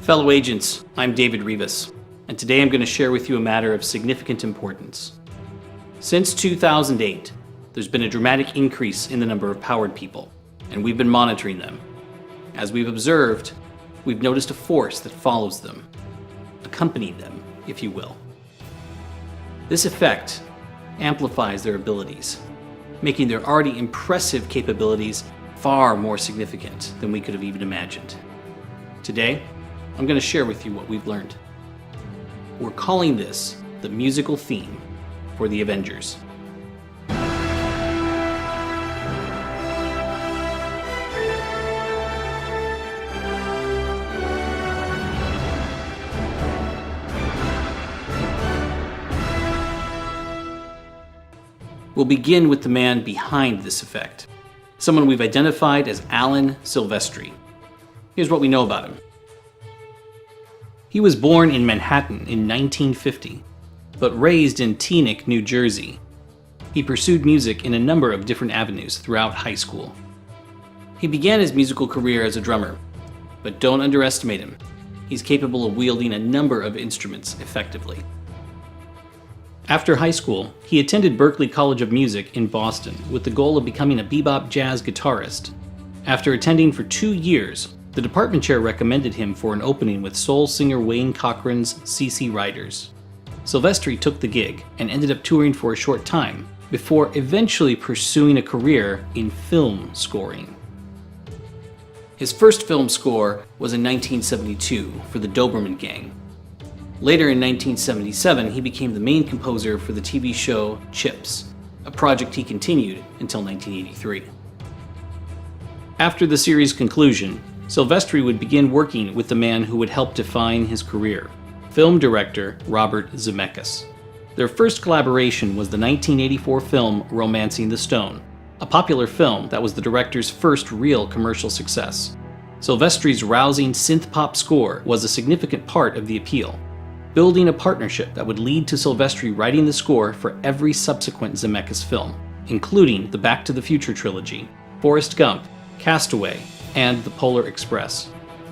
Fellow agents, I'm David Rivas, and today I'm going to share with you a matter of significant importance. Since 2008, there's been a dramatic increase in the number of powered people, and we've been monitoring them. As we've observed, we've noticed a force that follows them, accompanied them, if you will. This effect amplifies their abilities, making their already impressive capabilities far more significant than we could have even imagined. Today, I'm going to share with you what we've learned. We're calling this the musical theme for the Avengers. We'll begin with the man behind this effect, someone we've identified as Alan Silvestri. Here's what we know about him. He was born in Manhattan in 1950, but raised in Teaneck, New Jersey. He pursued music in a number of different avenues throughout high school. He began his musical career as a drummer, but don't underestimate him. He's capable of wielding a number of instruments effectively. After high school, he attended Berklee College of Music in Boston with the goal of becoming a bebop jazz guitarist. After attending for 2 years, the department chair recommended him for an opening with soul singer Wayne Cochran's CC Riders. Silvestri took the gig and ended up touring for a short time, before eventually pursuing a career in film scoring. His first film score was in 1972 for the Doberman Gang. Later in 1977, he became the main composer for the TV show Chips, a project he continued until 1983. After the series' conclusion, Silvestri would begin working with the man who would help define his career, film director Robert Zemeckis. Their first collaboration was the 1984 film Romancing the Stone, a popular film that was the director's first real commercial success. Silvestri's rousing synth-pop score was a significant part of the appeal, building a partnership that would lead to Silvestri writing the score for every subsequent Zemeckis film, including the Back to the Future trilogy, Forrest Gump, Castaway, and The Polar Express.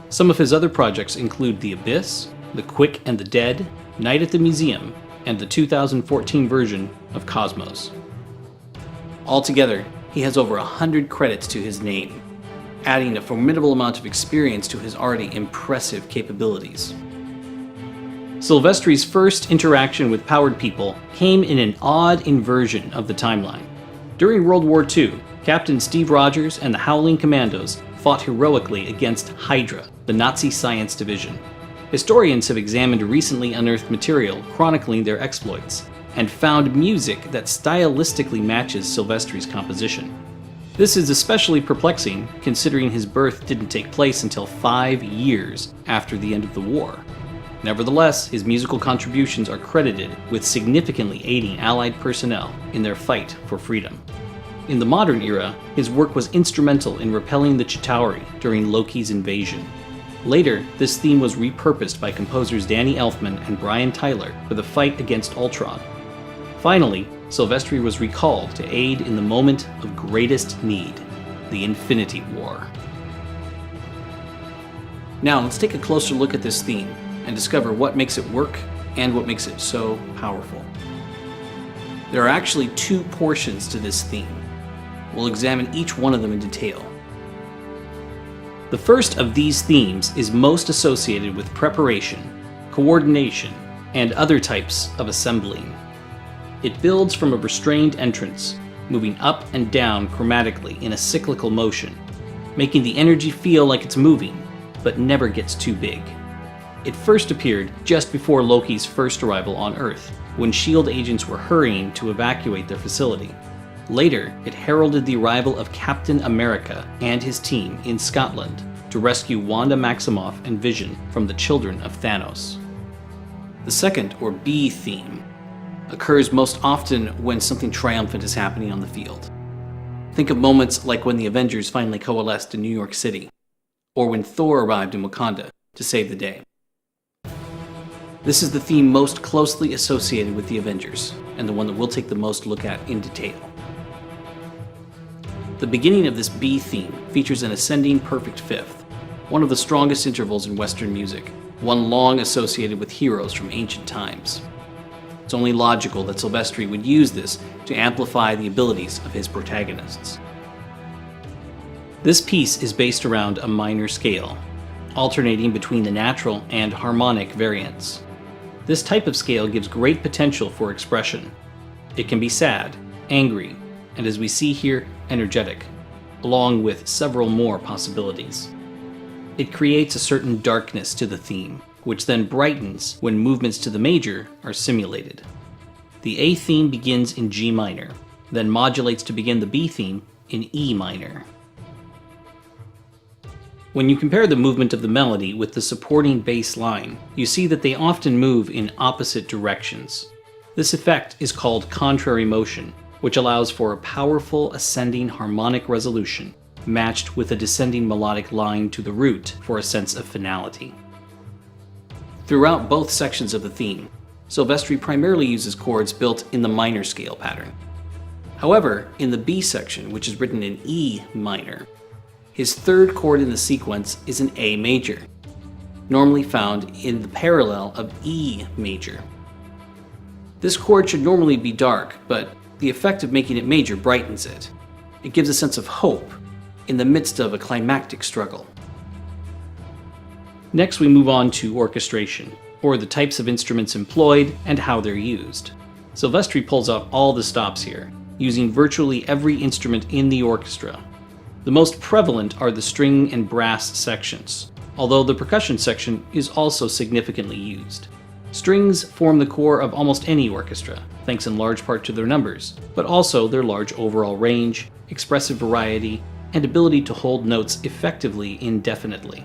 Some of his other projects include The Abyss, The Quick and the Dead, Night at the Museum, and the 2014 version of Cosmos. Altogether, he has over 100 credits to his name, adding a formidable amount of experience to his already impressive capabilities. Silvestri's first interaction with powered people came in an odd inversion of the timeline. During World War II, Captain Steve Rogers and the Howling Commandos fought heroically against Hydra, the Nazi science division. Historians have examined recently unearthed material chronicling their exploits, and found music that stylistically matches Silvestri's composition. This is especially perplexing, considering his birth didn't take place until 5 years after the end of the war. Nevertheless, his musical contributions are credited with significantly aiding Allied personnel in their fight for freedom. In the modern era, his work was instrumental in repelling the Chitauri during Loki's invasion. Later, this theme was repurposed by composers Danny Elfman and Brian Tyler for the fight against Ultron. Finally, Silvestri was recalled to aid in the moment of greatest need, the Infinity War. Now, let's take a closer look at this theme and discover what makes it work and what makes it so powerful. There are actually 2 portions to this theme. We'll examine each one of them in detail. The first of these themes is most associated with preparation, coordination, and other types of assembling. It builds from a restrained entrance, moving up and down chromatically in a cyclical motion, making the energy feel like it's moving, but never gets too big. It first appeared just before Loki's first arrival on Earth, when S.H.I.E.L.D. agents were hurrying to evacuate their facility. Later, it heralded the arrival of Captain America and his team in Scotland to rescue Wanda Maximoff and Vision from the children of Thanos. The second, or B theme, occurs most often when something triumphant is happening on the field. Think of moments like when the Avengers finally coalesced in New York City, or when Thor arrived in Wakanda to save the day. This is the theme most closely associated with the Avengers, and the one that we'll take the most look at in detail. The beginning of this B theme features an ascending perfect fifth, one of the strongest intervals in Western music, one long associated with heroes from ancient times. It's only logical that Silvestri would use this to amplify the abilities of his protagonists. This piece is based around a minor scale, alternating between the natural and harmonic variants. This type of scale gives great potential for expression. It can be sad, angry, and as we see here, energetic, along with several more possibilities. It creates a certain darkness to the theme, which then brightens when movements to the major are simulated. The A theme begins in G minor, then modulates to begin the B theme in E minor. When you compare the movement of the melody with the supporting bass line, you see that they often move in opposite directions. This effect is called contrary motion, which allows for a powerful ascending harmonic resolution, matched with a descending melodic line to the root for a sense of finality. Throughout both sections of the theme, Silvestri primarily uses chords built in the minor scale pattern. However, in the B section, which is written in E minor, his third chord in the sequence is an A major, normally found in the parallel of E major. This chord should normally be dark, but the effect of making it major brightens it. It gives a sense of hope in the midst of a climactic struggle. Next, we move on to orchestration, or the types of instruments employed and how they're used. Silvestri pulls out all the stops here, using virtually every instrument in the orchestra. The most prevalent are the string and brass sections, although the percussion section is also significantly used. Strings form the core of almost any orchestra, thanks in large part to their numbers, but also their large overall range, expressive variety, and ability to hold notes effectively indefinitely.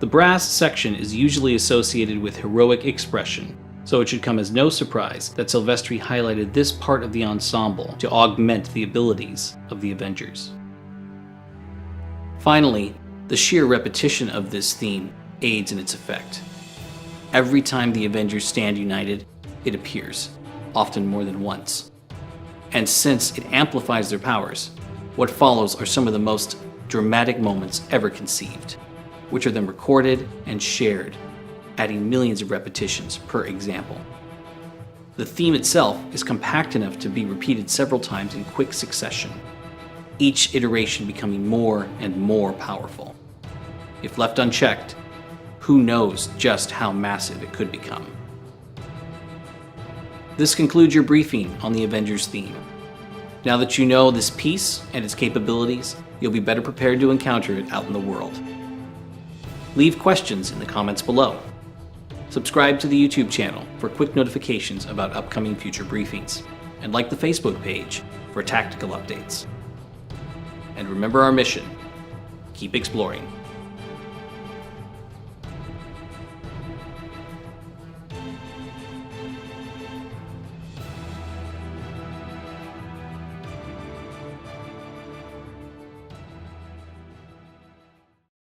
The brass section is usually associated with heroic expression, so it should come as no surprise that Silvestri highlighted this part of the ensemble to augment the abilities of the Avengers. Finally, the sheer repetition of this theme aids in its effect. Every time the Avengers stand united, it appears, often more than once. And since it amplifies their powers, what follows are some of the most dramatic moments ever conceived, which are then recorded and shared, adding millions of repetitions per example. The theme itself is compact enough to be repeated several times in quick succession, each iteration becoming more and more powerful. If left unchecked, who knows just how massive it could become. This concludes your briefing on the Avengers theme. Now that you know this piece and its capabilities, you'll be better prepared to encounter it out in the world. Leave questions in the comments below. Subscribe to the YouTube channel for quick notifications about upcoming future briefings, and like the Facebook page for tactical updates. And remember our mission: keep exploring.